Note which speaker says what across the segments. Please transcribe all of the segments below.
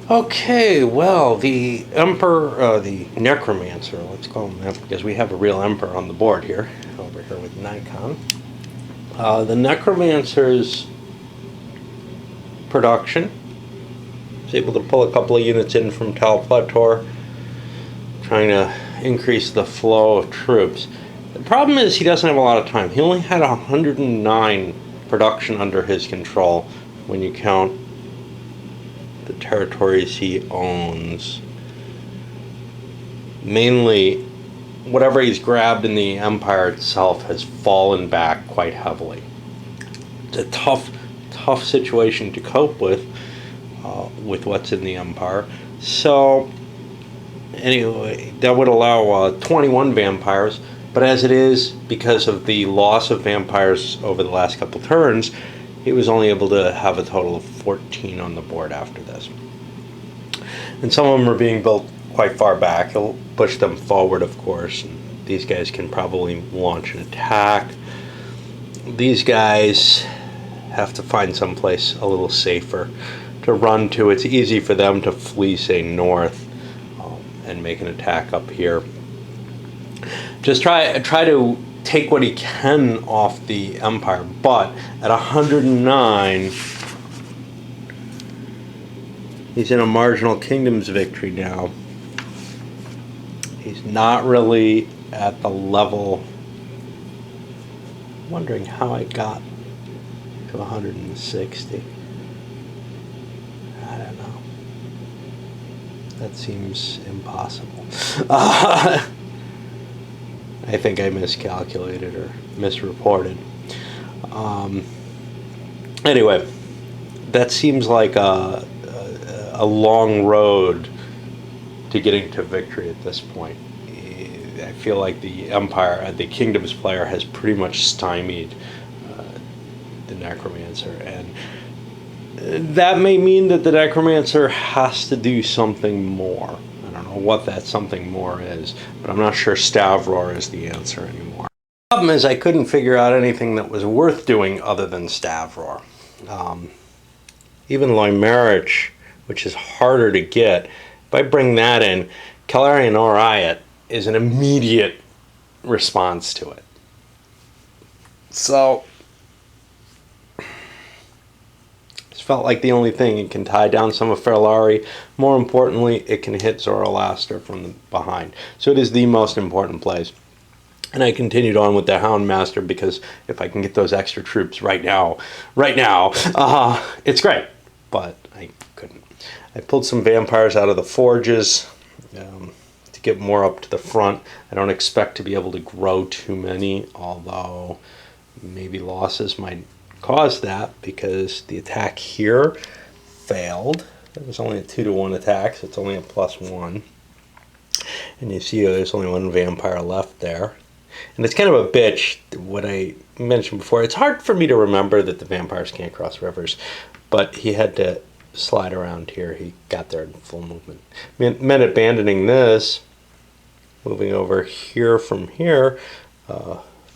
Speaker 1: Okay, well, the Emperor, the Necromancer, let's call him that because we have a real Emperor on the board here, over here with Nikon. The Necromancer's production is able to pull a couple of units in from Tal Plator, trying to increase the flow of troops. The problem is he doesn't have a lot of time. He only had 109 production under his control when you count the territories he owns. Mainly, whatever he's grabbed in the empire itself has fallen back quite heavily. It's a tough situation to cope with what's in the empire. So, anyway, that would allow 21 vampires, but as it is, because of the loss of vampires over the last couple turns, he was only able to have a total of 14 on the board after this. And some of them are being built quite far back. He'll push them forward, of course. And these guys can probably launch an attack. These guys have to find someplace a little safer to run to. It's easy for them to flee, say, north and make an attack up here. Just try to take what he can off the empire, but at 109 he's in a marginal kingdoms victory now. He's not really at the level. I'm wondering how I got to 160. I don't know. That seems impossible. I think I miscalculated or misreported. Anyway, that seems like a long road to getting to victory at this point. I feel like the Empire, the Kingdoms player has pretty much stymied the Necromancer, and that may mean that the Necromancer has to do something more. I don't know what that something more is, but I'm not sure Stavroar is the answer anymore. The problem is I couldn't figure out anything that was worth doing other than Stavroar. Even Stymied, which is harder to get, if I bring that in, Calarian Oriat is an immediate response to it. So it's felt like the only thing. It can tie down some of Ferlari. More importantly, it can hit Zoroaster from the behind. So it is the most important place. And I continued on with the Houndmaster because if I can get those extra troops right now, it's great. But I couldn't. I pulled some vampires out of the forges to get more up to the front. I don't expect to be able to grow too many, although maybe losses might cause that because the attack here failed. It was only a 2-to-1 attack, so it's only a +1. And you see there's only one vampire left there. And it's kind of a bitch, what I mentioned before. It's hard for me to remember that the vampires can't cross rivers, but he had to slide around here. He got there in full movement. Meant abandoning this, moving over here, from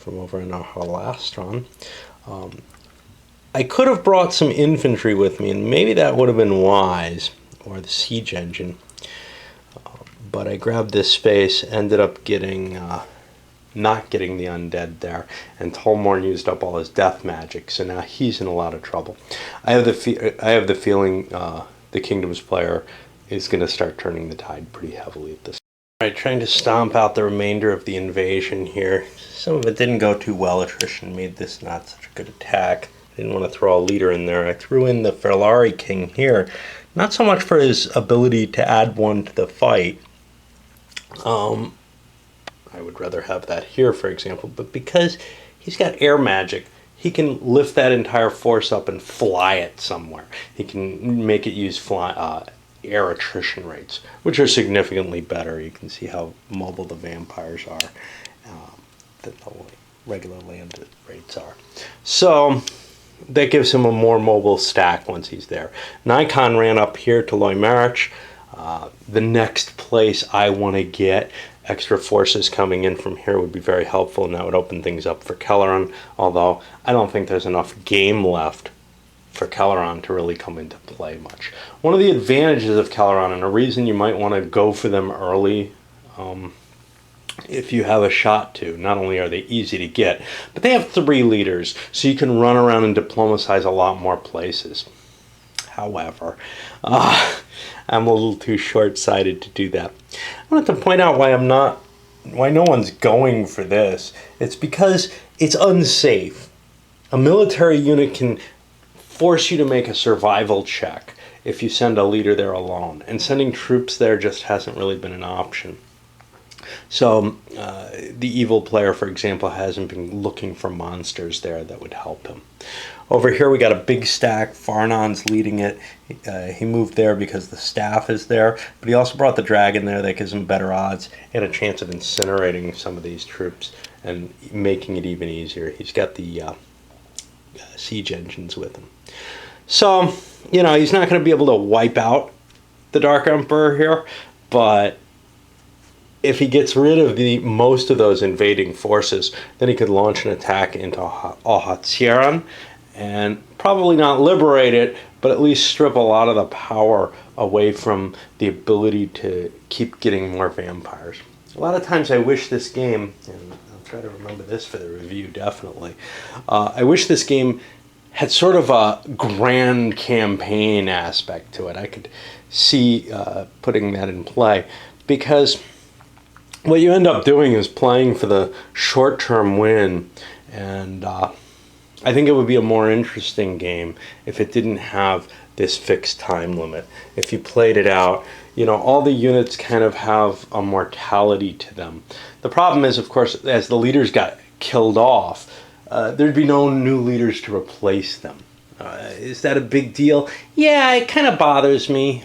Speaker 1: over in our Halastron. I could have brought some infantry with me, and maybe that would have been wise, or the siege engine. But I grabbed this space, ended up getting not getting the undead there, and Tolmorn used up all his death magic, so now he's in a lot of trouble. I have the feeling the Kingdoms player is going to start turning the tide pretty heavily at this. Alright, trying to stomp out the remainder of the invasion here. Some of it didn't go too well. Attrition made this not such a good attack. I didn't want to throw a leader in there. I threw in the Ferlari King here, not so much for his ability to add one to the fight. I would rather have that here, for example, but because he's got air magic, he can lift that entire force up and fly it somewhere. He can make it use air attrition rates, which are significantly better. You can see how mobile the vampires are than the regular land rates are. So that gives him a more mobile stack once he's there. Nikon ran up here to Stymied. The next place I want to get extra forces coming in from here would be very helpful, and that would open things up for Kelleran, although I don't think there's enough game left for Kelleran to really come into play much. One of the advantages of Caleron, and a reason you might want to go for them early, if you have a shot to, not only are they easy to get, but they have 3 leaders, so you can run around and diplomatize a lot more places. However, I'm a little too short-sighted to do that. I wanted to point out why no one's going for this. It's because it's unsafe. A military unit can force you to make a survival check if you send a leader there alone, and sending troops there just hasn't really been an option. So the evil player, for example, hasn't been looking for monsters there that would help him. Over here we got a big stack. Farnon's leading it. He moved there because the staff is there, but he also brought the dragon there. That gives him better odds and a chance of incinerating some of these troops and making it even easier. He's got the siege engines with him. So, you know, he's not going to be able to wipe out the Dark Emperor here, but if he gets rid of most of those invading forces, then he could launch an attack into Ohatsieran and probably not liberate it, but at least strip a lot of the power away from the ability to keep getting more vampires. A lot of times I wish this game, and I'll try to remember this for the review definitely, I wish this game had sort of a grand campaign aspect to it. I could see putting that in play, because what you end up doing is playing for the short-term win, and I think it would be a more interesting game if it didn't have this fixed time limit. If you played it out, you know, all the units kind of have a mortality to them. The problem is, of course, as the leaders got killed off, there'd be no new leaders to replace them. Is that a big deal? Yeah, it kind of bothers me.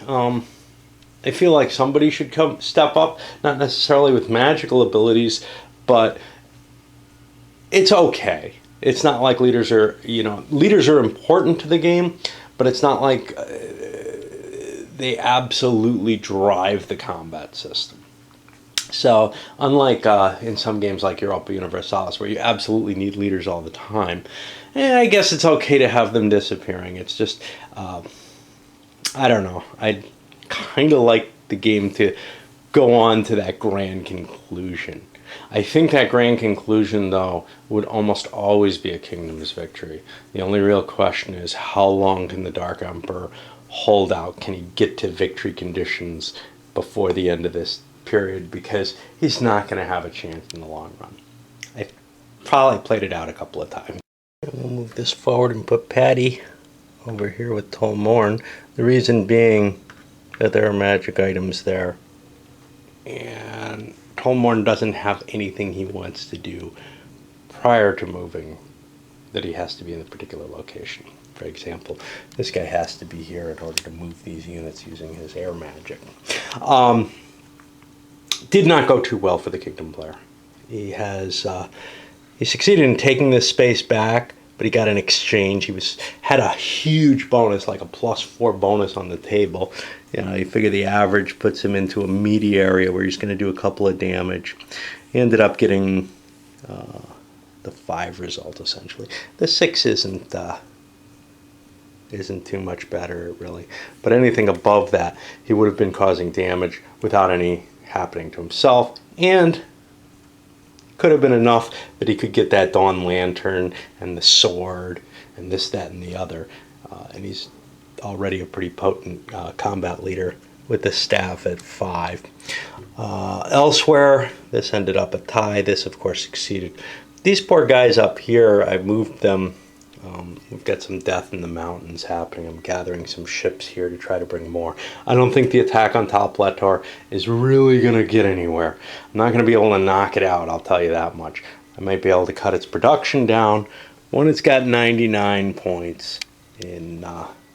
Speaker 1: I feel like somebody should step up, not necessarily with magical abilities, but it's okay. It's not like leaders are, you know, leaders are important to the game, but it's not like they absolutely drive the combat system. So unlike in some games like Europa Universalis, where you absolutely need leaders all the time, I guess it's okay to have them disappearing. It's just, I don't know. I'd kind of like the game to go on to that grand conclusion. I think that grand conclusion, though, would almost always be a Kingdom's victory. The only real question is, how long can the Dark Emperor hold out? Can he get to victory conditions before the end of this period? Because he's not going to have a chance in the long run. I've probably played it out a couple of times. We'll move this forward and put Patty over here with Tolmorn. The reason being that there are magic items there, and Tolmorn doesn't have anything he wants to do prior to moving that he has to be in a particular location. For example, this guy has to be here in order to move these units using his air magic. Did not go too well for the Kingdom player. He succeeded in taking this space back, but he got an exchange. He had a huge bonus, like a +4 bonus on the table. You know, you figure the average puts him into a meaty area where he's going to do a couple of damage. He ended up getting the 5 result, essentially. The 6 isn't too much better, really. But anything above that, he would have been causing damage without any happening to himself, and could have been enough that he could get that Dawn Lantern and the sword and this, that, and the other. And he's already a pretty potent combat leader with the staff at 5. Elsewhere, this ended up a tie. This, of course, succeeded. These poor guys up here, I moved them. We've got some death in the mountains happening. I'm gathering some ships here to try to bring more. I don't think the attack on Tal Plator is really going to get anywhere. I'm not going to be able to knock it out, I'll tell you that much. I might be able to cut its production down when it's got 99 points in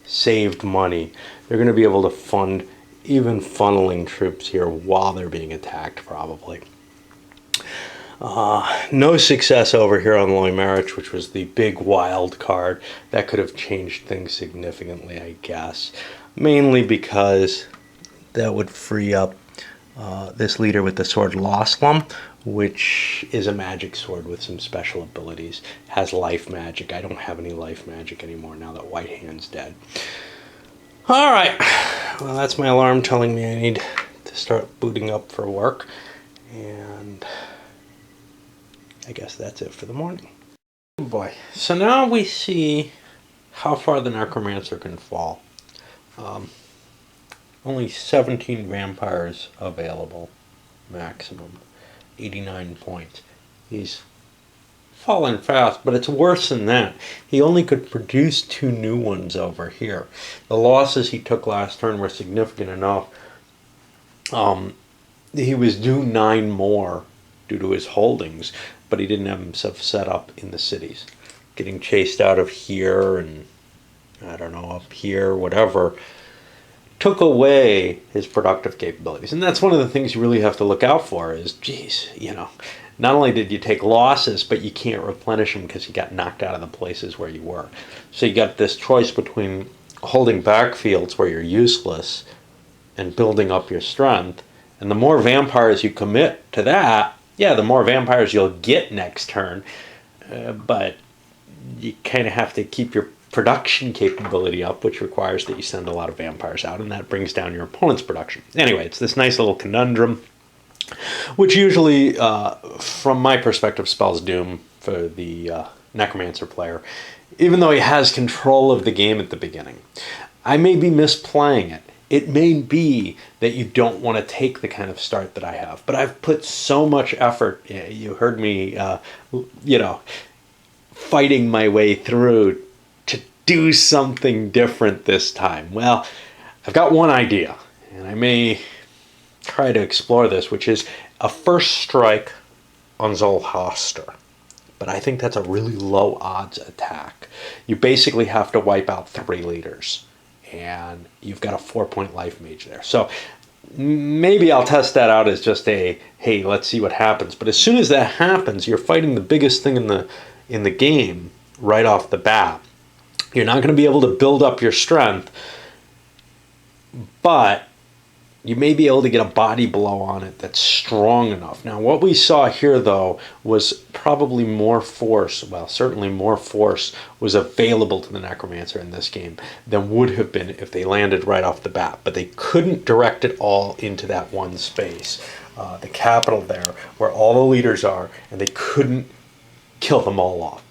Speaker 1: saved money. They're going to be able to fund even funneling troops here while they're being attacked, probably. No success over here on Loimarich, which was the big wild card. That could have changed things significantly, I guess. Mainly because that would free up this leader with the sword Loslam, which is a magic sword with some special abilities. Has life magic. I don't have any life magic anymore now that White Hand's dead. All right. Well, that's my alarm telling me I need to start booting up for work. And I guess that's it for the morning. Oh boy. So now we see how far the Necromancer can fall. Only 17 vampires available, maximum. 89 points. He's fallen fast, but it's worse than that. He only could produce 2 new ones over here. The losses he took last turn were significant enough. He was due 9 more due to his holdings, but he didn't have himself set up in the cities. Getting chased out of here and, I don't know, up here, whatever, took away his productive capabilities. And that's one of the things you really have to look out for is, geez, not only did you take losses, but you can't replenish them because you got knocked out of the places where you were. So you got this choice between holding back fields where you're useless and building up your strength. And the more vampires you commit to that, yeah, the more vampires you'll get next turn. But you kind of have to keep your production capability up, which requires that you send a lot of vampires out, and that brings down your opponent's production. Anyway, it's this nice little conundrum, which usually, from my perspective, spells doom for the Necromancer player, even though he has control of the game at the beginning. I may be misplaying it. It may be that you don't want to take the kind of start that I have, but I've put so much effort. You heard me, fighting my way through to do something different this time. Well, I've got one idea, and I may try to explore this, which is a first strike on Zolhaster. But I think that's a really low odds attack. You basically have to wipe out 3 leaders, and you've got a 4-point life mage there. So maybe I'll test that out as just a, hey, let's see what happens. But as soon as that happens, you're fighting the biggest thing in the game right off the bat. You're not going to be able to build up your strength, but you may be able to get a body blow on it that's strong enough. Now, what we saw here, though, was probably more force, well, certainly more force was available to the Necromancer in this game than would have been if they landed right off the bat. But they couldn't direct it all into that one space, the capital there, where all the leaders are, and they couldn't kill them all off.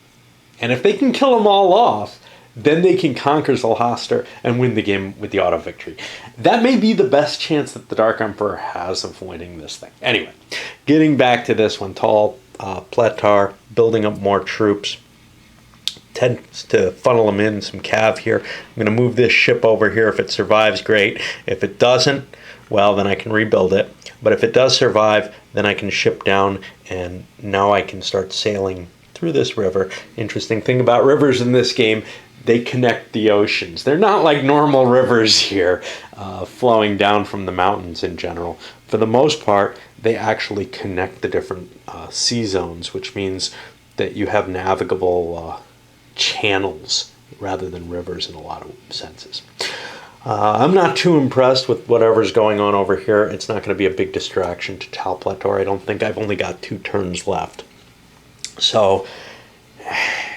Speaker 1: And if they can kill them all off, then they can conquer Zolhaster and win the game with the auto victory. That may be the best chance that the Dark Emperor has of winning this thing. Anyway, getting back to this one, Tall Pletar, building up more troops, tends to funnel them in, some cav here. I'm going to move this ship over here. If it survives, great. If it doesn't, well, then I can rebuild it. But if it does survive, then I can ship down, and now I can start sailing through this river. Interesting thing about rivers in this game, they connect the oceans. They're not like normal rivers here, flowing down from the mountains in general. For the most part, they actually connect the different sea zones, which means that you have navigable channels rather than rivers in a lot of senses. I'm not too impressed with whatever's going on over here. It's not going to be a big distraction to Tal Pletar. I don't think. I've only got 2 turns left. So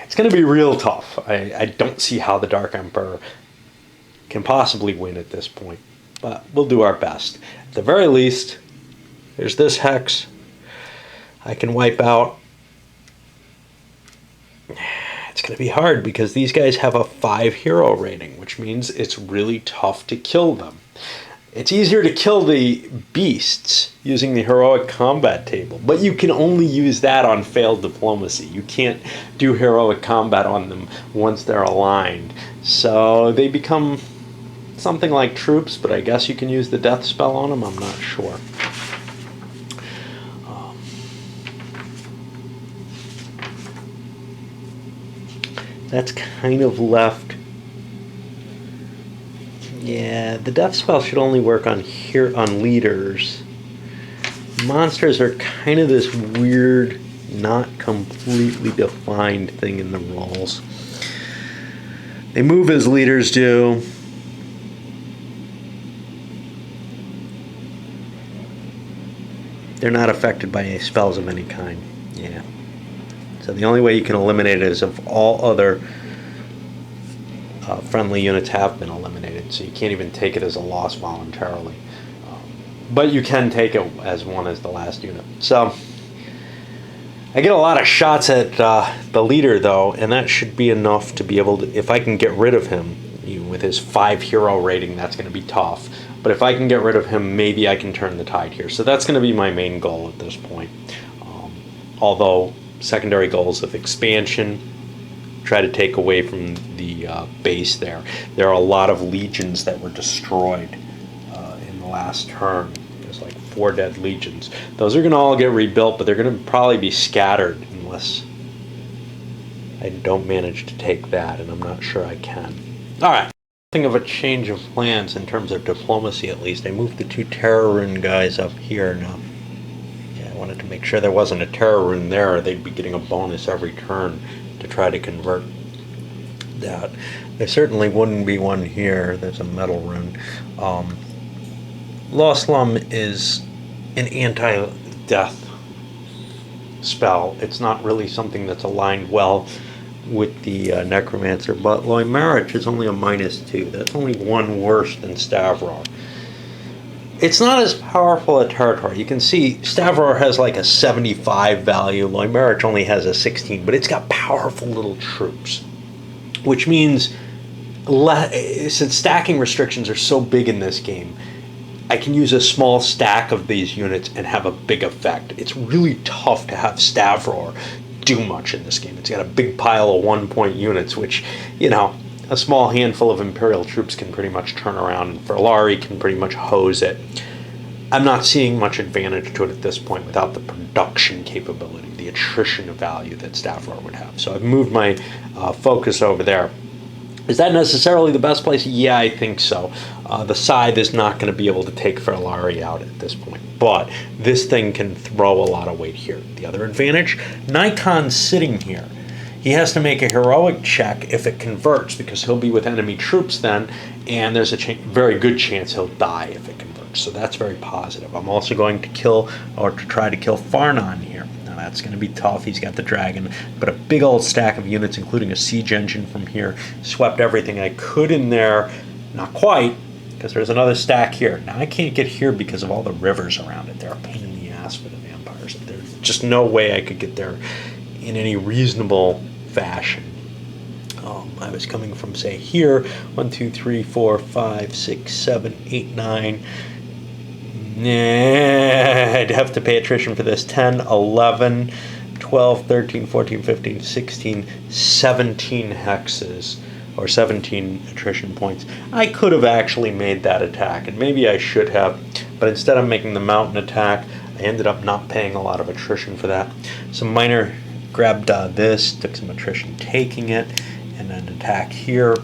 Speaker 1: it's going to be real tough. I don't see how the Dark Emperor can possibly win at this point, but we'll do our best. At the very least, there's this hex I can wipe out. It's going to be hard because these guys have a 5 hero rating, which means it's really tough to kill them. It's easier to kill the beasts using the heroic combat table, but you can only use that on failed diplomacy. You can't do heroic combat on them once they're aligned. So they become something like troops, but I guess you can use the death spell on them. I'm not sure. That's kind of left. Yeah, the death spell should only work on leaders. Monsters are kind of this weird, not completely defined thing in the roles. They move as leaders do. They're not affected by any spells of any kind. Yeah. So the only way you can eliminate it is if all other friendly units have been eliminated, so you can't even take it as a loss voluntarily. But you can take it as one as the last unit. So I get a lot of shots at the leader, though, and that should be enough to be able to, if I can get rid of him, with his 5 hero rating, that's going to be tough. But if I can get rid of him, maybe I can turn the tide here. So that's going to be my main goal at this point. Although secondary goals of expansion, try to take away from the base there. There are a lot of legions that were destroyed in the last turn. There's like 4 dead legions. Those are going to all get rebuilt, but they're going to probably be scattered unless I don't manage to take that, and I'm not sure I can. All right. Something of a change of plans in terms of diplomacy, at least. I moved the 2 terror rune guys up here now. Yeah, I wanted to make sure there wasn't a terror rune there, or they'd be getting a bonus every turn to try to convert that. There certainly wouldn't be one here. There's a metal rune. Lost Slum is an anti-death spell. It's not really something that's aligned well with the Necromancer, but Stymied is only a -2. That's only 1 worse than Stavrar. It's not as powerful a territory. You can see Stavrar has like a 75 value, Stymied only has a 16, but it's got powerful little troops, which means since stacking restrictions are so big in this game, I can use a small stack of these units and have a big effect. It's really tough to have Stavrar do much in this game. It's got a big pile of 1-point units, which, a small handful of Imperial troops can pretty much turn around, and Ferlari can pretty much hose it. I'm not seeing much advantage to it at this point without the production capability, the attrition of value that Stavrar would have. So I've moved my focus over there. Is that necessarily the best place? Yeah, I think so. The Scythe is not going to be able to take Ferlari out at this point, but this thing can throw a lot of weight here. The other advantage, Nikon's sitting here. He has to make a heroic check if it converts, because he'll be with enemy troops then, and there's a very good chance he'll die if it converts. So that's very positive. I'm also going to try to kill Farnon here. Now that's going to be tough. He's got the dragon, but a big old stack of units, including a siege engine from here. Swept everything I could in there. Not quite, because there's another stack here. Now I can't get here because of all the rivers around it. They're a pain in the ass for the vampires. There's just no way I could get there in any reasonable fashion. I was coming from, say, here, 1, 2, 3, 4, 5, 6, 7, 8, 9. I'd have to pay attrition for this. 10, 11, 12, 13, 14, 15, 16, 17 hexes, or 17 attrition points. I could have actually made that attack, and maybe I should have, but instead of making the mountain attack, I ended up not paying a lot of attrition for that. Some minor grabbed this, took some attrition taking it, and an attack here.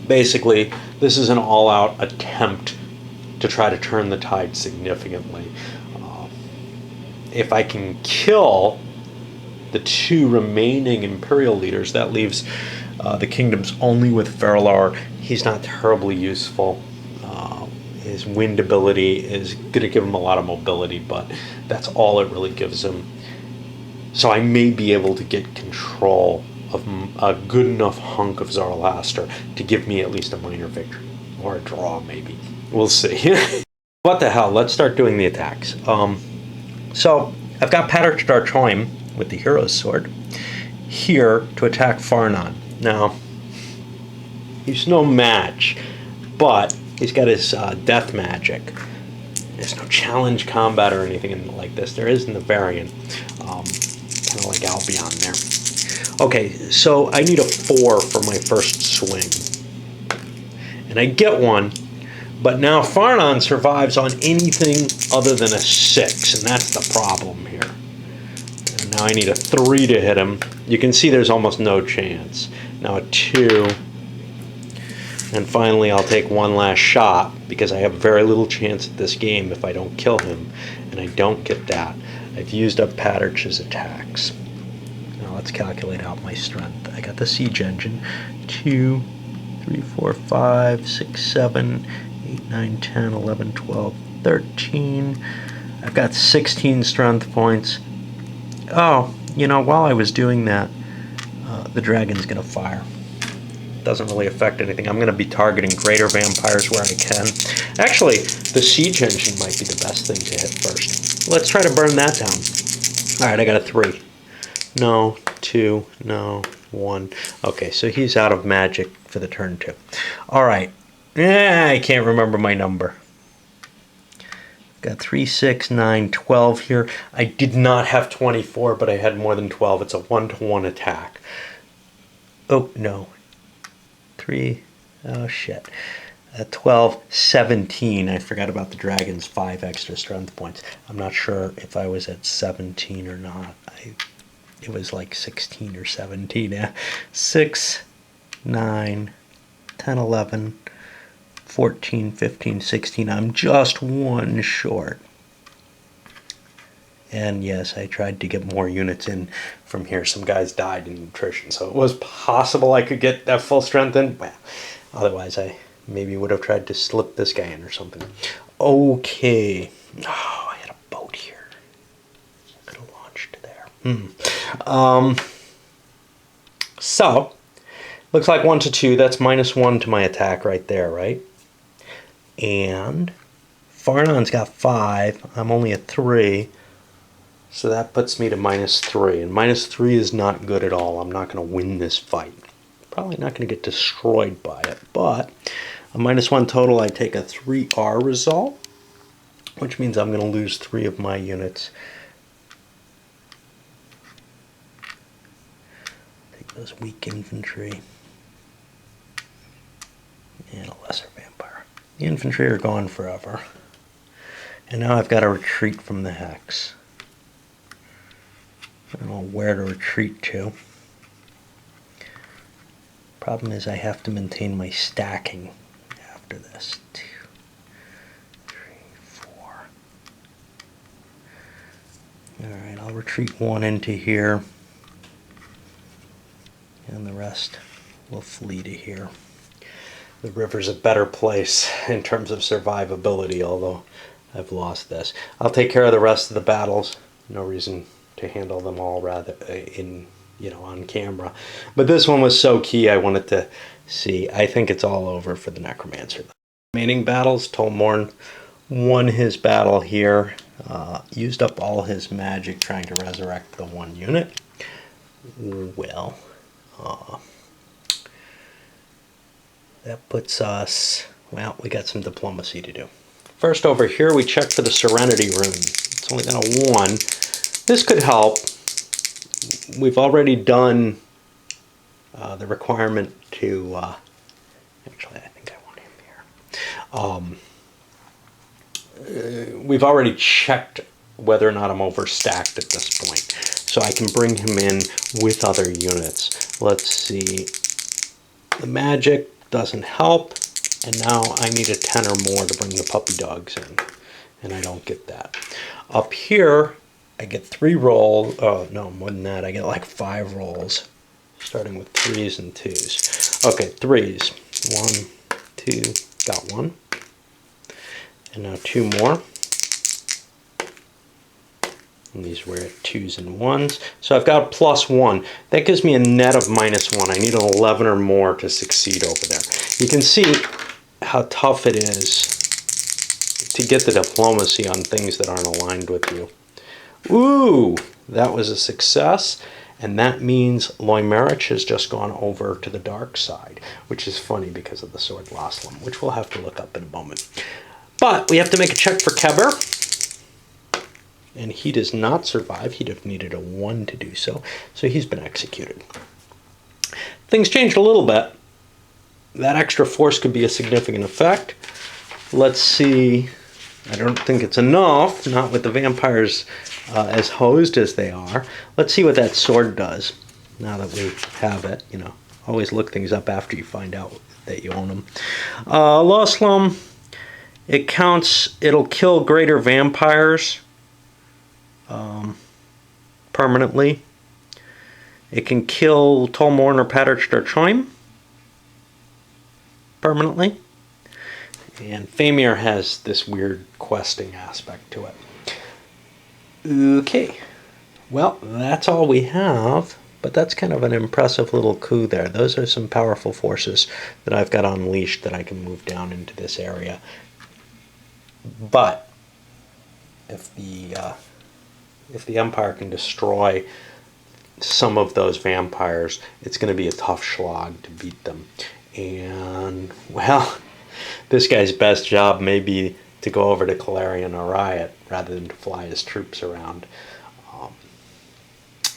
Speaker 1: Basically, this is an all-out attempt to try to turn the tide significantly. If I can kill the 2 remaining Imperial leaders, that leaves the kingdoms only with Ferlar. He's not terribly useful. His wind ability is going to give him a lot of mobility, but that's all it really gives him. So I may be able to get control of a good enough hunk of Zoroaster to give me at least a minor victory. Or a draw, maybe. We'll see. What the hell? Let's start doing the attacks. So I've got Patrick Darchoim with the Hero's Sword here to attack Farnon. Now, he's no match, but he's got his death magic. There's no challenge combat or anything like this. There is in the variant. Kind of like Albion there. Okay, so I need a 4 for my first swing. And I get one, but now Farnon survives on anything other than a 6, and that's the problem here. And now I need a 3 to hit him. You can see there's almost no chance. Now a 2. And finally I'll take one last shot, because I have very little chance at this game if I don't kill him, and I don't get that. I've used up Patrick's attacks. Now let's calculate out my strength. I got the siege engine. 2, 3, 4, 5, 6, 7, 8, 9, 10, 11, 12, 13. I've got 16 strength points. Oh, while I was doing that, the dragon's going to fire. doesn't really affect anything. I'm going to be targeting greater vampires where I can. Actually, the siege engine might be the best thing to hit first. Let's try to burn that down. All right, I got a 3. No, 2, no, 1. Okay, so he's out of magic for the turn 2. All right. I can't remember my number. Got 3, 6, 9, 12 here. I did not have 24, but I had more than 12. It's a 1-to-1 attack. Oh, no. 3. Oh, shit. 12, 17. I forgot about the dragon's 5 extra strength points. I'm not sure if I was at 17 or not. It was like 16 or 17. Yeah. 6, 9, 10, 11, 14, 15, 16. I'm just 1 short. And yes, I tried to get more units in from here. Some guys died in nutrition, so it was possible I could get that full strength in. Well, otherwise I maybe would have tried to slip this guy in or something. Okay. Oh, I had a boat here. I could have launched there. So, looks like 1 to 2. That's -1 to my attack right there, right? And Farnon's got 5. I'm only at 3. So that puts me to -3. And -3 is not good at all. I'm not going to win this fight. Probably not going to get destroyed by it. But a -1 total, I take a 3R result, which means I'm going to lose 3 of my units. Take those weak infantry. And a lesser vampire. The infantry are gone forever. And now I've got to retreat from the hex. I don't know where to retreat to. Problem is I have to maintain my stacking after this. 2, 3, 4. Alright, I'll retreat 1 into here. And the rest will flee to here. The river's a better place in terms of survivability, although I've lost this. I'll take care of the rest of the battles. No reason to handle them all rather on camera. But this one was so key I wanted to see. I think it's all over for the Necromancer. The remaining battles, Tolmorn won his battle here, used up all his magic trying to resurrect the 1 unit. Well, that puts us, well, we got some diplomacy to do. First over here, we check for the Serenity Rune. It's only got a 1. This could help. We've already done the requirement to, actually, I think I want him here. We've already checked whether or not I'm overstacked at this point. So I can bring him in with other units. Let's see. The magic doesn't help, and now I need a 10 or more to bring the puppy dogs in, and I don't get that. Up here, I get 3 rolls. Oh, no, more than that. I get like 5 rolls, starting with 3s and 2s. Okay, 3s. 1, 2, got 1. And now 2 more. And these were at 2s and 1s. So I've got a +1. That gives me a net of -1. I need an 11 or more to succeed over there. You can see how tough it is to get the diplomacy on things that aren't aligned with you. Ooh, that was a success. And that means Loimerich has just gone over to the dark side, which is funny because of the sword Loslam, which we'll have to look up in a moment. But we have to make a check for Keber. And he does not survive. He'd have needed a 1 to do so. So he's been executed. Things changed a little bit. That extra force could be a significant effect. Let's see. I don't think it's enough, not with the vampires as hosed as they are. Let's see what that sword does now that we have it. You know, always look things up after you find out that you own them. Loslam, it counts, it'll kill greater vampires permanently. It can kill Tolmorn or Patrick der Choim permanently. And Famir has this weird questing aspect to it. Okay. Well, that's all we have. But that's kind of an impressive little coup there. Those are some powerful forces that I've got unleashed that I can move down into this area. But if the Empire can destroy some of those vampires, it's going to be a tough slog to beat them. And, well, this guy's best job may be to go over to Calarian or Riot rather than to fly his troops around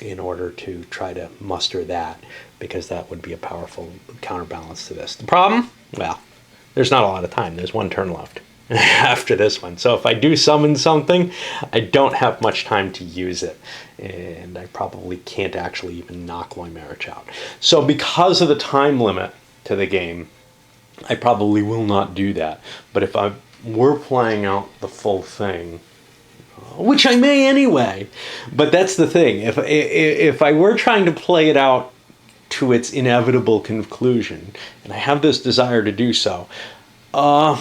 Speaker 1: in order to try to muster that, because that would be a powerful counterbalance to this. The problem? Well, there's not a lot of time. There's one turn left after this one. So if I do summon something, I don't have much time to use it. And I probably can't actually even knock Stymied out. So because of the time limit to the game, I probably will not do that. But if I were playing out the full thing, which I may anyway, but that's the thing. If I were trying to play it out to its inevitable conclusion, and I have this desire to do so, I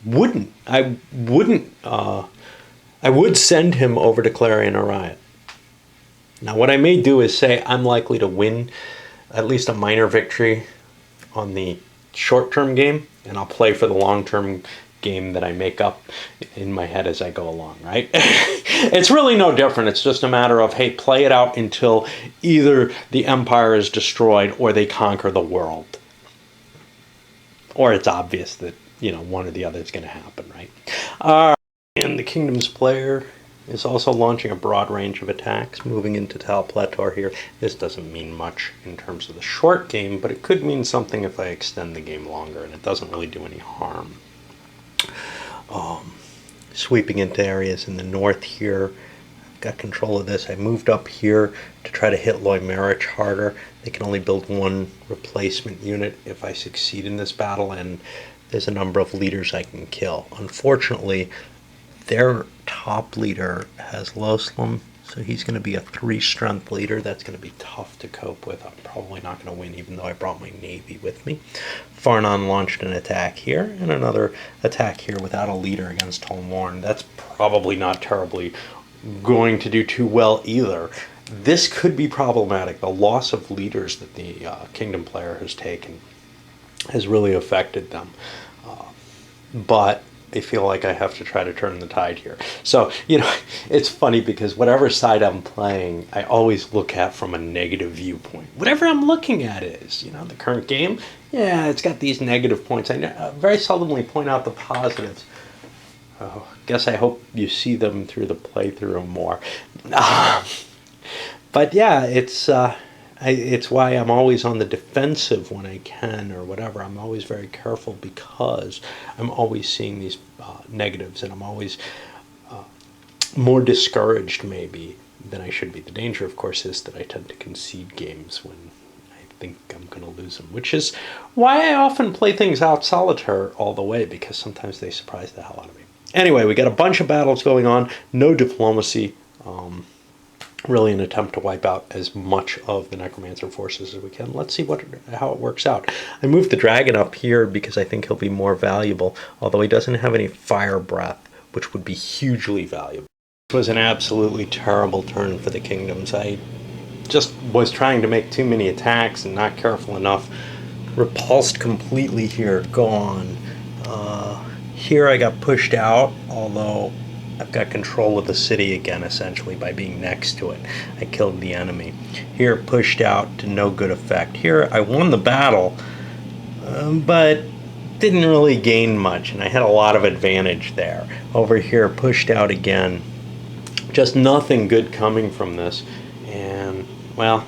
Speaker 1: would send him over to Calarian or Riot. Now, what I may do is say I'm likely to win at least a minor victory on the short-term game, and I'll play for the long-term game that I make up in my head as I go along, right? It's really no different. It's just a matter of, hey, play it out until either the Empire is destroyed or they conquer the world. Or it's obvious that, one or the other is going to happen, right? And the Kingdom's player is also launching a broad range of attacks, moving into Tal Plator here. This doesn't mean much in terms of the short game, but it could mean something if I extend the game longer, and it doesn't really do any harm. Sweeping into areas in the north here. I've got control of this. I moved up here to try to hit Stymied harder. They can only build one replacement unit if I succeed in this battle, and there's a number of leaders I can kill. Unfortunately, their top leader has Loslam, so he's going to be a 3-strength leader. That's going to be tough to cope with. I'm probably not going to win, even though I brought my navy with me. Farnon launched an attack here, and another attack here without a leader against Tolmorn. That's probably not terribly going to do too well either. This could be problematic. The loss of leaders that the Kingdom player has taken has really affected them. But I feel like I have to try to turn the tide here. So, it's funny because whatever side I'm playing, I always look at from a negative viewpoint. Whatever I'm looking at is, the current game, yeah, it's got these negative points. I very seldomly point out the positives. Oh, guess I hope you see them through the playthrough more. But yeah, it's why I'm always on the defensive when I can or whatever. I'm always very careful because I'm always seeing these negatives, and I'm always more discouraged maybe than I should be. The danger, of course, is that I tend to concede games when I think I'm going to lose them, which is why I often play things out solitaire all the way, because sometimes they surprise the hell out of me. Anyway, we got a bunch of battles going on, no diplomacy. Really an attempt to wipe out as much of the Necromancer forces as we can. Let's see how it works out. I moved the dragon up here because I think he'll be more valuable, although he doesn't have any fire breath, which would be hugely valuable. It was an absolutely terrible turn for the Kingdoms. I just was trying to make too many attacks and not careful enough. Repulsed completely here, gone. Here I got pushed out, although I've got control of the city again, essentially, by being next to it. I killed the enemy. Here, pushed out to no good effect. Here, I won the battle, but didn't really gain much, and I had a lot of advantage there. Over here, pushed out again. Just nothing good coming from this, and, well,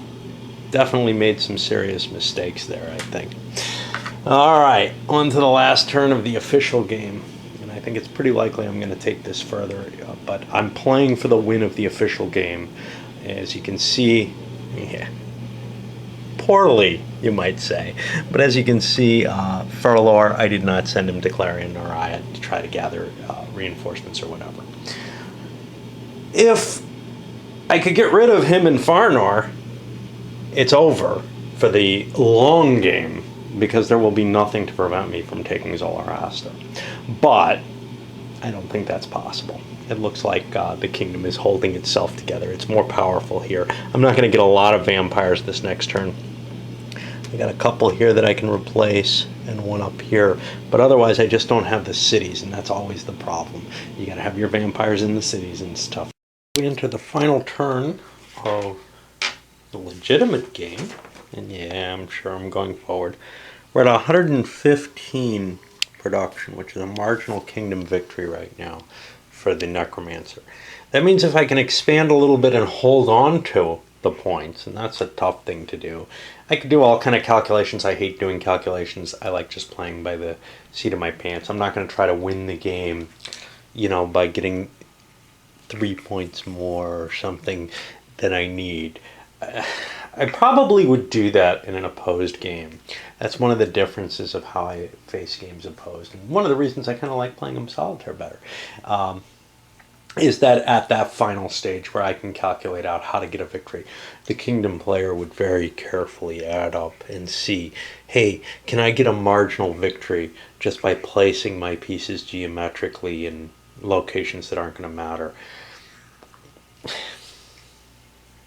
Speaker 1: definitely made some serious mistakes there, I think. All right, on to the last turn of the official game. I think it's pretty likely I'm going to take this further, but I'm playing for the win of the official game. As you can see, yeah, poorly, you might say. But as you can see, Furlor, I did not send him to Calarian or Riot to try to gather reinforcements or whatever. If I could get rid of him and Farnor, it's over for the long game, because there will be nothing to prevent me from taking Zolarasta. But I don't think that's possible. It looks like the kingdom is holding itself together. It's more powerful here. I'm not going to get a lot of vampires this next turn. I got a couple here that I can replace and one up here, but otherwise I just don't have the cities, and that's always the problem. You got to have your vampires in the cities, and it's tough. We enter the final turn of the legitimate game, and yeah, I'm sure I'm going forward. We're at 115 production, which is a marginal kingdom victory right now for the Necromancer. That means if I can expand a little bit and hold on to the points, and that's a tough thing to do. I could do all kind of calculations. I hate doing calculations. I like just playing by the seat of my pants. I'm not going to try to win the game, you know, by getting 3 points more or something than I need. I probably would do that in an opposed game. That's one of the differences of how I face games opposed. And one of the reasons I kind of like playing them solitaire better. Is that at that final stage where I can calculate out how to get a victory, the kingdom player would very carefully add up and see, hey, can I get a marginal victory just by placing my pieces geometrically in locations that aren't going to matter?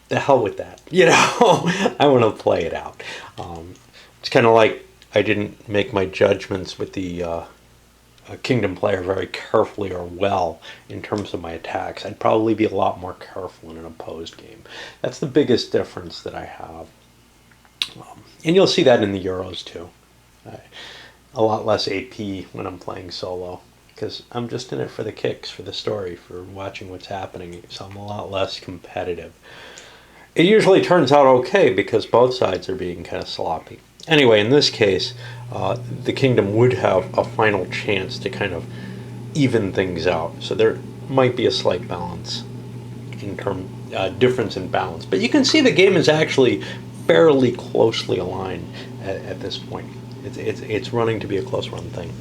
Speaker 1: The hell with that. You know, I want to play it out. It's kind of like I didn't make my judgments with the a kingdom player very carefully or well in terms of my attacks. I'd probably be a lot more careful in an opposed game. That's the biggest difference that I have. And you'll see that in the Euros too. A lot less AP when I'm playing solo, because I'm just in it for the kicks, for the story, for watching what's happening, so I'm a lot less competitive. It usually turns out okay because both sides are being kind of sloppy. Anyway, in this case, the kingdom would have a final chance to kind of even things out. So there might be a slight balance in difference in balance. But you can see the game is actually fairly closely aligned at this point. It's running to be a close run thing.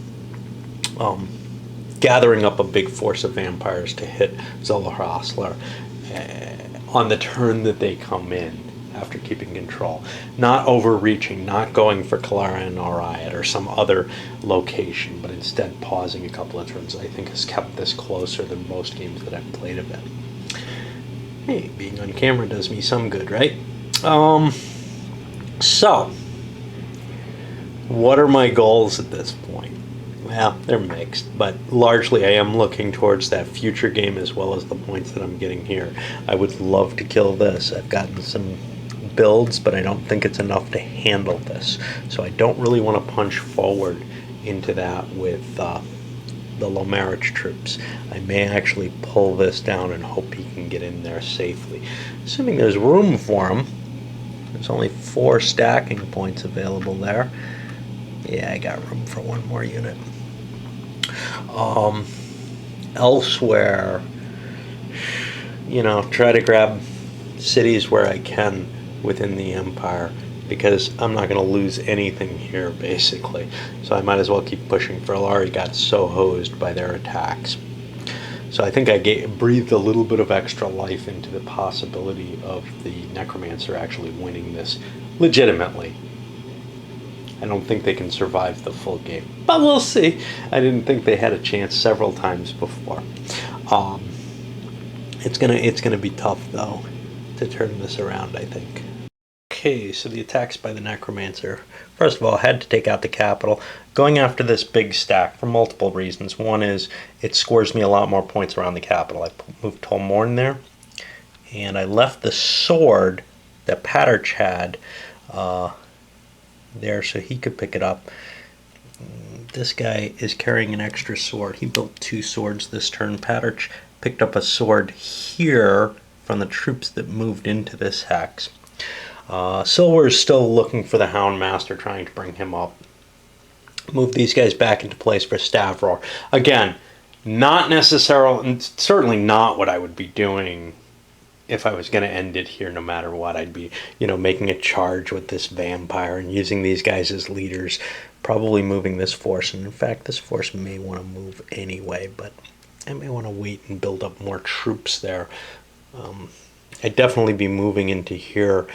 Speaker 1: Gathering up a big force of vampires to hit Zola on the turn that they come in after keeping control. Not overreaching, not going for Clara and Oriad or some other location, but instead pausing a couple of turns, I think has kept this closer than most games that I've played of it. Hey, being on camera does me some good, right? So, what are my goals at this point? Well, they're mixed, but largely I am looking towards that future game as well as the points that I'm getting here. I would love to kill this. I've gotten some builds, but I don't think it's enough to handle this. So I don't really want to punch forward into that with the Lomarich troops. I may actually pull this down and hope he can get in there safely. Assuming there's room for him. There's only 4 stacking points available there. Yeah, I got room for one more unit. Elsewhere, you know, try to grab cities where I can within the empire, because I'm not going to lose anything here, basically. So I might as well keep pushing. Ferlari got so hosed by their attacks. So I think I breathed a little bit of extra life into the possibility of the Necromancer actually winning this legitimately. I don't think they can survive the full game, but we'll see. I didn't think they had a chance several times before. It's gonna be tough though to turn this around, I think. Okay, so the attacks by the Necromancer. First of all, I had to take out the capital. Going after this big stack for multiple reasons. One is it scores me a lot more points around the capital. I moved Tolmorn there, and I left the sword that Paterch had there so he could pick it up. This guy is carrying an extra sword. He built 2 swords this turn. Paterch picked up a sword here from the troops that moved into this hex. Silver is still looking for the Houndmaster, trying to bring him up. Move these guys back into place for Stavroar. Again, not necessarily, and certainly not what I would be doing if I was going to end it here no matter what. I'd be, you know, making a charge with this vampire and using these guys as leaders, probably moving this force. And in fact, this force may want to move anyway, but I may want to wait and build up more troops there. I'd definitely be moving into here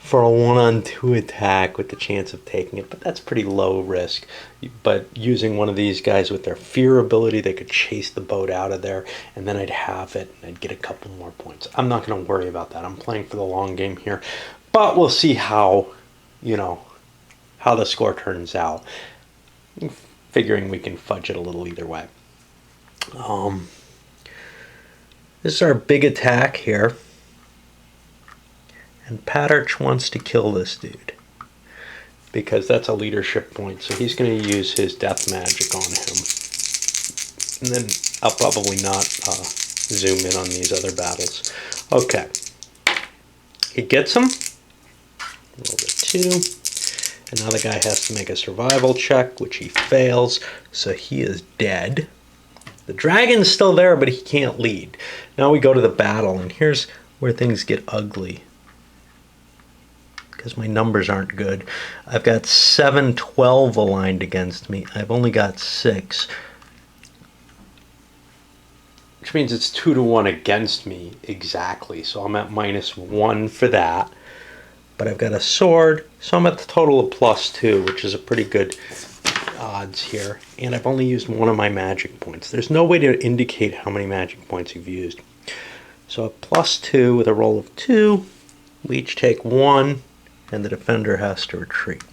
Speaker 1: for a 1-on-2 attack with the chance of taking it, but that's pretty low risk. But using one of these guys with their fear ability, they could chase the boat out of there, and then I'd have it, and I'd get a couple more points. I'm not going to worry about that. I'm playing for the long game here, but we'll see how, how the score turns out. I'm figuring we can fudge it a little either way. This is our big attack here. And Pattern wants to kill this dude because that's a leadership point. So he's going to use his death magic on him. And then I'll probably not zoom in on these other battles. Okay. He gets him. Roll the 2. And now the guy has to make a survival check, which he fails. So he is dead. The dragon's still there, but he can't lead. Now we go to the battle, and here's where things get ugly. Because my numbers aren't good. I've got 7-12 aligned against me. I've only got 6. Which means it's 2-1 against me exactly. So I'm at -1 for that. But I've got a sword, so I'm at the total of +2, which is a pretty good odds here. And I've only used one of my magic points. There's no way to indicate how many magic points you've used. So a +2 with a roll of 2. We each take 1. And the defender has to retreat.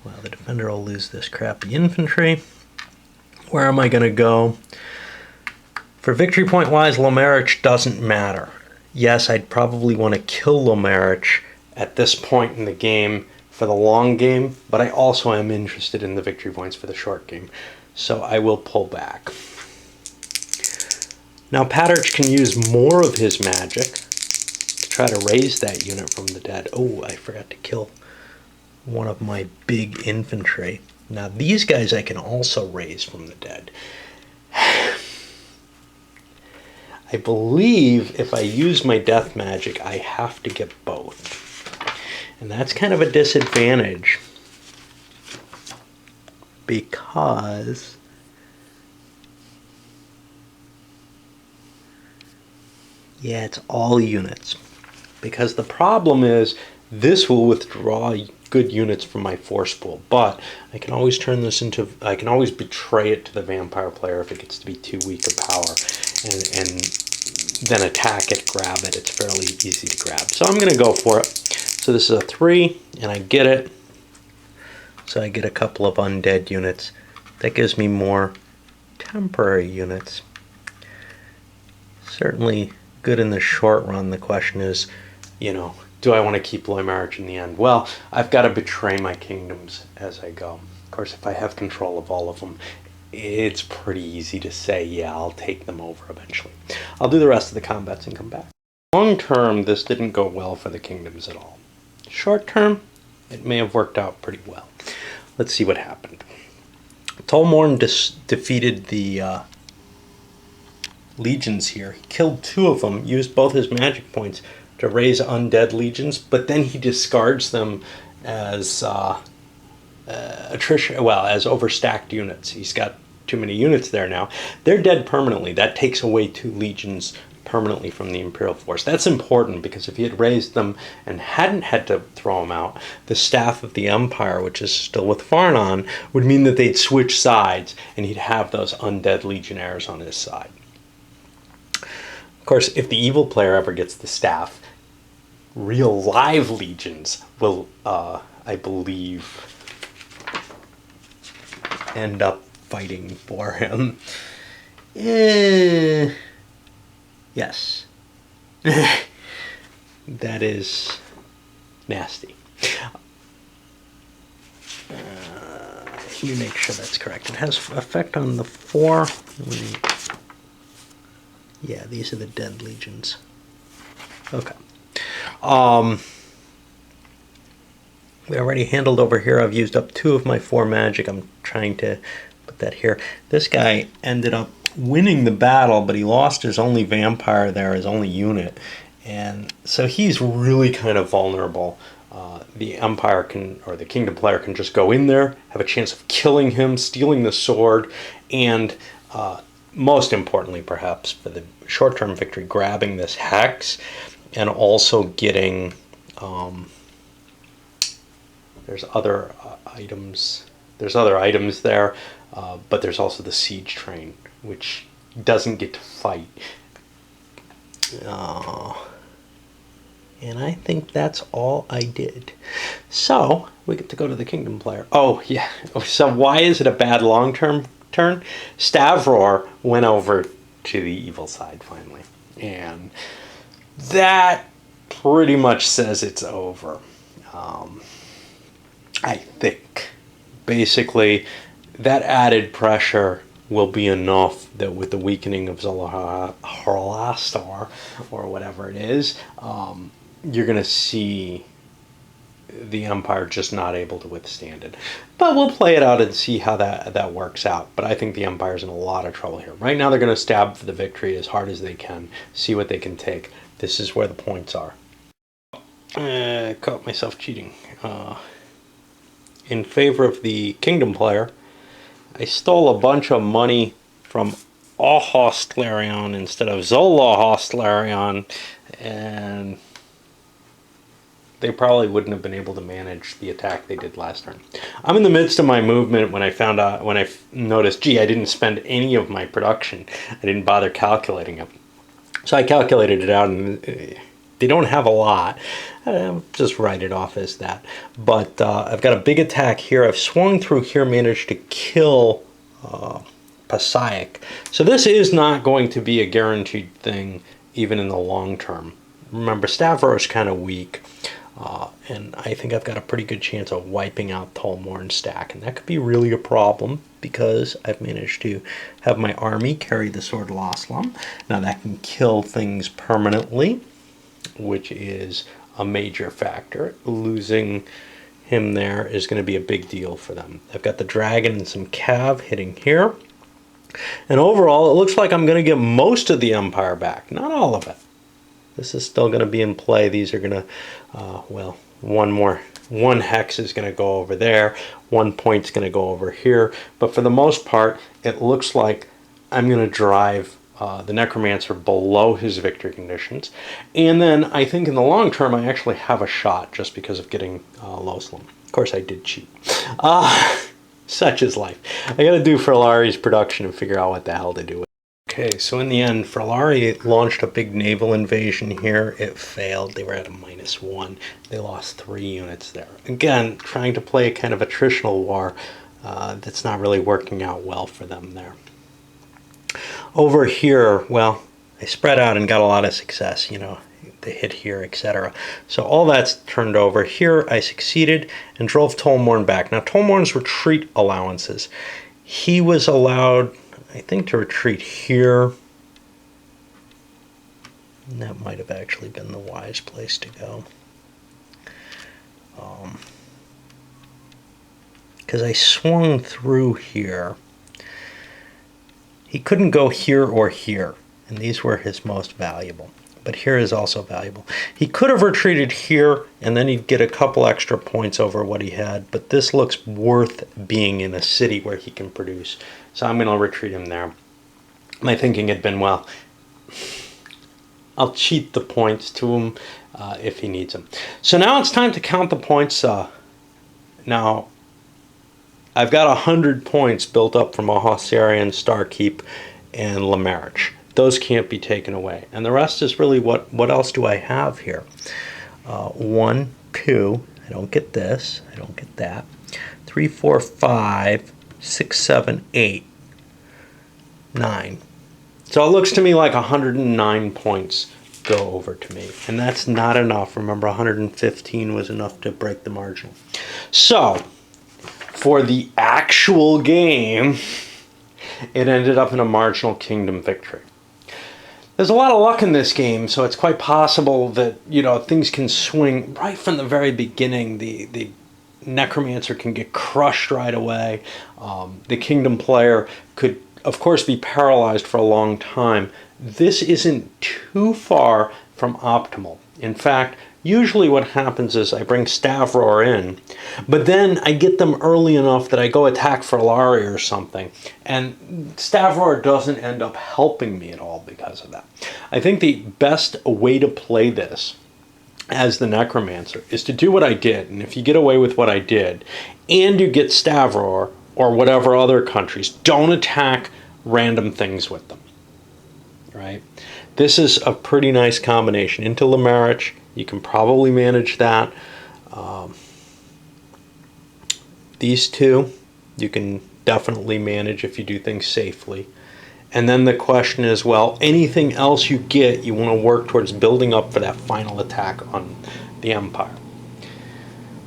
Speaker 1: Well, the defender will lose this crappy infantry. Where am I going to go? For victory point wise, Lomarich doesn't matter. Yes, I'd probably want to kill Lomarich at this point in the game for the long game, but I also am interested in the victory points for the short game. So I will pull back. Now Pattern can use more of his magic. Try to raise that unit from the dead. Oh, I forgot to kill one of my big infantry. Now these guys I can also raise from the dead. I believe if I use my death magic, I have to get both. And that's kind of a disadvantage. Because yeah, it's all units. Because the problem is, this will withdraw good units from my force pool, but I can always turn this into, I can always betray it to the vampire player if it gets to be too weak a power, and then attack it, grab it. It's fairly easy to grab. So I'm going to go for it. So this is a 3, and I get it. So I get a couple of undead units. That gives me more temporary units. Certainly good in the short run. The question is, do I want to keep Lomarich in the end? Well, I've got to betray my kingdoms as I go. Of course, if I have control of all of them, it's pretty easy to say, yeah, I'll take them over eventually. I'll do the rest of the combats and come back. Long term, this didn't go well for the kingdoms at all. Short term, it may have worked out pretty well. Let's see what happened. Tolmorn defeated the legions here. He killed 2 of them, used both his magic points to raise undead legions, but then he discards them as attrition, well, as overstacked units. He's got too many units there now. They're dead permanently. That takes away 2 legions permanently from the Imperial force. That's important because if he had raised them and hadn't had to throw them out, the staff of the Empire, which is still with Farnon, would mean that they'd switch sides and he'd have those undead legionnaires on his side. Of course, if the evil player ever gets the staff, real live legions will, I believe, end up fighting for him. Yes. That is nasty. Let me make sure that's correct. It has effect on the 4. Yeah, these are the dead legions. Okay. We already handled over here. I've used up 2 of my 4 magic. I'm trying to put that here. This guy ended up winning the battle, but he lost his only vampire there, his only unit. And so he's really kind of vulnerable. The Empire can, or the Kingdom player can just go in there, have a chance of killing him, stealing the sword, and most importantly, perhaps, for the short-term victory, grabbing this hex, and also getting There's other items. There's other items there, but there's also the siege train, which doesn't get to fight. And I think that's all I did. So we get to go to the kingdom player. Oh yeah. So why is it a bad long-term turn? Stavroar went over to the evil side finally, and that pretty much says it's over. I think basically that added pressure will be enough that with the weakening of Zoroaster or whatever it is, you're going to see the Empire just not able to withstand it. But we'll play it out and see how that works out. But I think the Empire's in a lot of trouble here. Right now they're going to stab for the victory as hard as they can, see what they can take. This is where the points are. I caught myself cheating. In favor of the kingdom player, I stole a bunch of money from Ahostlarion instead of Zolahostlarion, and they probably wouldn't have been able to manage the attack they did last turn. I'm in the midst of my movement when I noticed, gee, I didn't spend any of my production. I didn't bother calculating it. So I calculated it out, and they don't have a lot. I'll just write it off as that. But I've got a big attack here. I've swung through here, managed to kill Passaic. So this is not going to be a guaranteed thing, even in the long term. Remember, Stavro is kind of weak. And I think I've got a pretty good chance of wiping out Tolmorn's stack. And that could be really a problem because I've managed to have my army carry the Sword of Loslam. Now that can kill things permanently, which is a major factor. Losing him there is going to be a big deal for them. I've got the dragon and some cav hitting here. And overall, it looks like I'm going to get most of the Empire back. Not all of it. This is still going to be in play. These are going to, well, one hex is going to go over there. 1 point's going to go over here. But for the most part, it looks like I'm going to drive the Necromancer below his victory conditions. And then I think in the long term, I actually have a shot just because of getting Loslam. Of course, I did cheat. Such is life. I got to do Ferlari's production and figure out what the hell to do with it. Okay, so in the end, Ferlari launched a big naval invasion here. It failed. They were at a -1. They lost 3 units there. Again, trying to play kind of attritional war that's not really working out well for them there. Over here, well, I spread out and got a lot of success, you know, the hit here, etc. So all that's turned over. Here I succeeded and drove Tolmorn back. Now Tolmorn's retreat allowances. He was allowed, I think, to retreat here. And that might have actually been the wise place to go. Because I swung through here. He couldn't go here or here, and these were his most valuable. But here is also valuable. He could have retreated here, and then he'd get a couple extra points over what he had, but this looks worth being in a city where he can produce. So I'm going to retreat him there. My thinking had been, well, I'll cheat the points to him if he needs them. So now it's time to count the points. Now, I've got 100 points built up from Ahosarian, Starkeep, and Lamarche. Those can't be taken away. And the rest is really what else do I have here? 1, 2, I don't get this, I don't get that. 3, 4, 5, 6, 7, 8, 9. So it looks to me like 109 points go over to me. And that's not enough. Remember, 115 was enough to break the marginal. So, for the actual game, it ended up in a marginal kingdom victory. There's a lot of luck in this game, so it's quite possible that, you know, things can swing right from the very beginning. The Necromancer can get crushed right away. The kingdom player could, of course, be paralyzed for a long time. This isn't too far from optimal. In fact, usually what happens is I bring Stavroar in, but then I get them early enough that I go attack Ferlari or something, and Stavroar doesn't end up helping me at all because of that. I think the best way to play this as the Necromancer is to do what I did. And if you get away with what I did, and you get Stavroor or whatever other countries, don't attack random things with them. Right? This is a pretty nice combination. Into Limerich, you can probably manage that. These two, you can definitely manage if you do things safely. And then the question is, well, anything else you get, you want to work towards building up for that final attack on the Empire.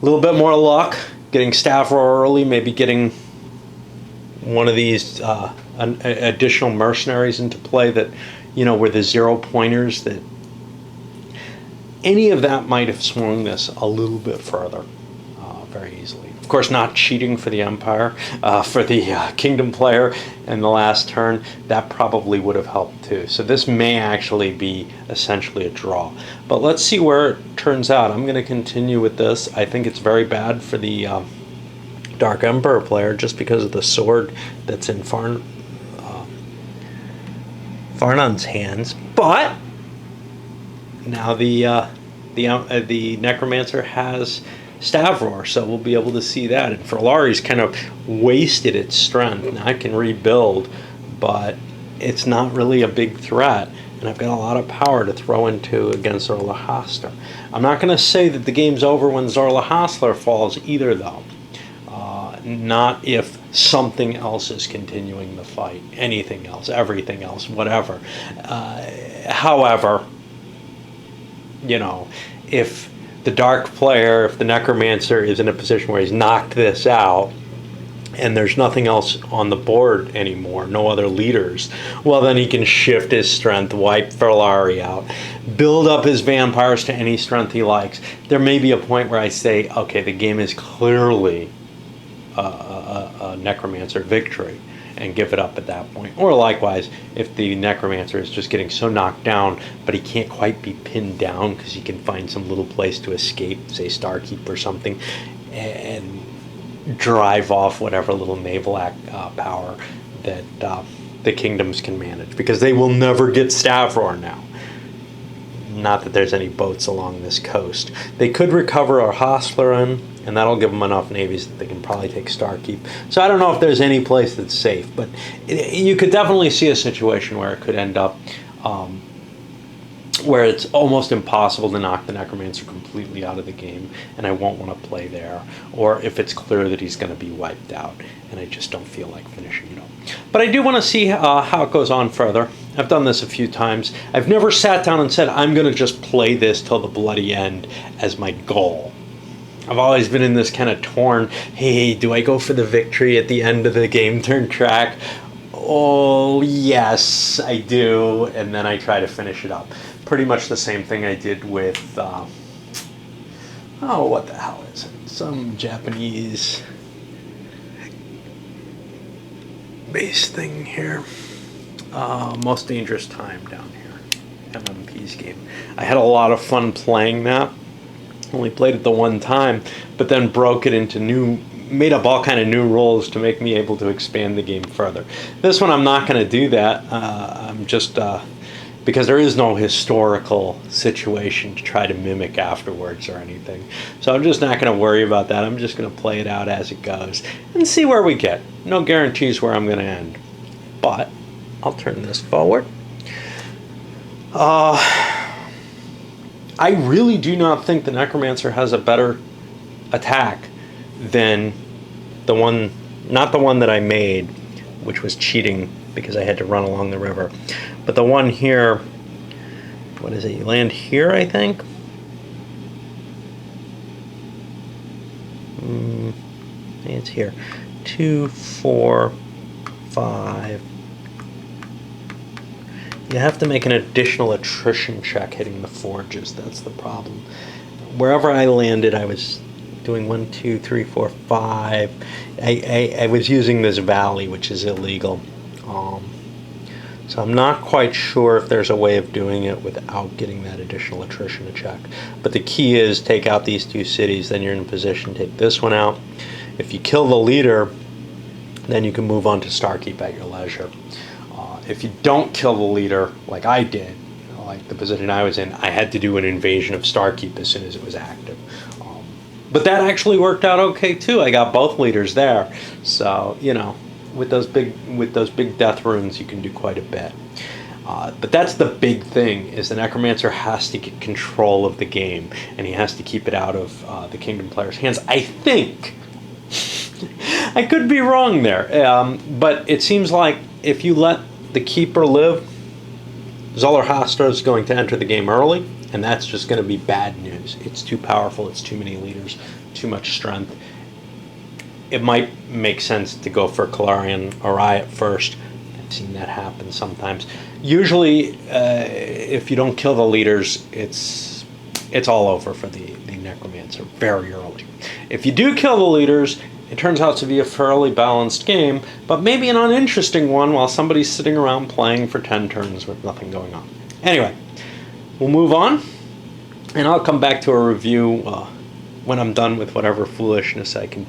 Speaker 1: A little bit more luck, getting Stavroor early, maybe getting one of these additional mercenaries into play that, you know, were the 0 pointers, that any of that might have swung this a little bit further very easily. Of course, not cheating for the Empire, for the Kingdom player in the last turn, that probably would have helped too. So this may actually be essentially a draw. But let's see where it turns out. I'm going to continue with this. I think it's very bad for the Dark Emperor player just because of the sword that's in Farnon's hands. But now the Necromancer has Stavroor, so we'll be able to see that. And Ferlari's kind of wasted its strength. Now I can rebuild, but it's not really a big threat, and I've got a lot of power to throw into against Zorlahasler. I'm not going to say that the game's over when Zorlahasler falls either, though. Not if something else is continuing the fight. Anything else, everything else, whatever. However, you know, if the Dark player, if the Necromancer is in a position where he's knocked this out and there's nothing else on the board anymore, no other leaders, well, then he can shift his strength, wipe Ferlari out, build up his vampires to any strength he likes. There may be a point where I say, okay, the game is clearly a Necromancer victory, and give it up at that point. Or likewise, if the Necromancer is just getting so knocked down, but he can't quite be pinned down because he can find some little place to escape, say Starkeep or something, and drive off whatever little naval power that the kingdoms can manage, because they will never get Stavroor now. Not that there's any boats along this coast. They could recover our Hoslaren, and that'll give them enough navies that they can probably take Starkeep. So I don't know if there's any place that's safe, but you could definitely see a situation where it could end up where it's almost impossible to knock the Necromancer completely out of the game, and I won't want to play there. Or if it's clear that he's going to be wiped out, and I just don't feel like finishing it up. But I do want to see how it goes on further. I've done this a few times. I've never sat down and said, I'm going to just play this till the bloody end as my goal. I've always been in this kind of torn, hey, do I go for the victory at the end of the game turn track? Oh, yes, I do. And then I try to finish it up. Pretty much the same thing I did with, oh, what the hell is it? Some Japanese base thing here. Most Dangerous Time down here. MMP's game. I had a lot of fun playing that. Only played it the one time, but then broke it into made up all kind of new rules to make me able to expand the game further. This one I'm not going to do that. I'm just because there is no historical situation to try to mimic afterwards or anything. So I'm just not going to worry about that. I'm just going to play it out as it goes and see where we get. No guarantees where I'm going to end, but I'll turn this forward. I really do not think the Necromancer has a better attack than the one, not the one that I made, which was cheating because I had to run along the river, but the one here, what is it, you land here, I think? It's here. 2, 4, 5. You have to make an additional attrition check hitting the forges. That's the problem. Wherever I landed, I was doing 1, 2, 3, 4, 5. I was using this valley, which is illegal. So I'm not quite sure if there's a way of doing it without getting that additional attrition check. But the key is take out these 2 cities, then you're in position to take this one out. If you kill the leader, then you can move on to Starkeep at your leisure. If you don't kill the leader, like I did, like the position I was in, I had to do an invasion of Starkeep as soon as it was active. But that actually worked out okay too. I got both leaders there, so you know, with those big death runes, you can do quite a bit. But that's the big thing: is the Necromancer has to get control of the game, and he has to keep it out of the Kingdom players' hands. I think. I could be wrong there, but it seems like if you let the Keeper live, Zoller is going to enter the game early, and that's just going to be bad news. It's too powerful, it's too many leaders, too much strength. It might make sense to go for Kalarian Arai first. I've seen that happen sometimes. Usually, if you don't kill the leaders, it's all over for the Necromancer very early. If you do kill the leaders, it turns out to be a fairly balanced game, but maybe an uninteresting one while somebody's sitting around playing for 10 turns with nothing going on. Anyway, we'll move on, and I'll come back to a review when I'm done with whatever foolishness I continue.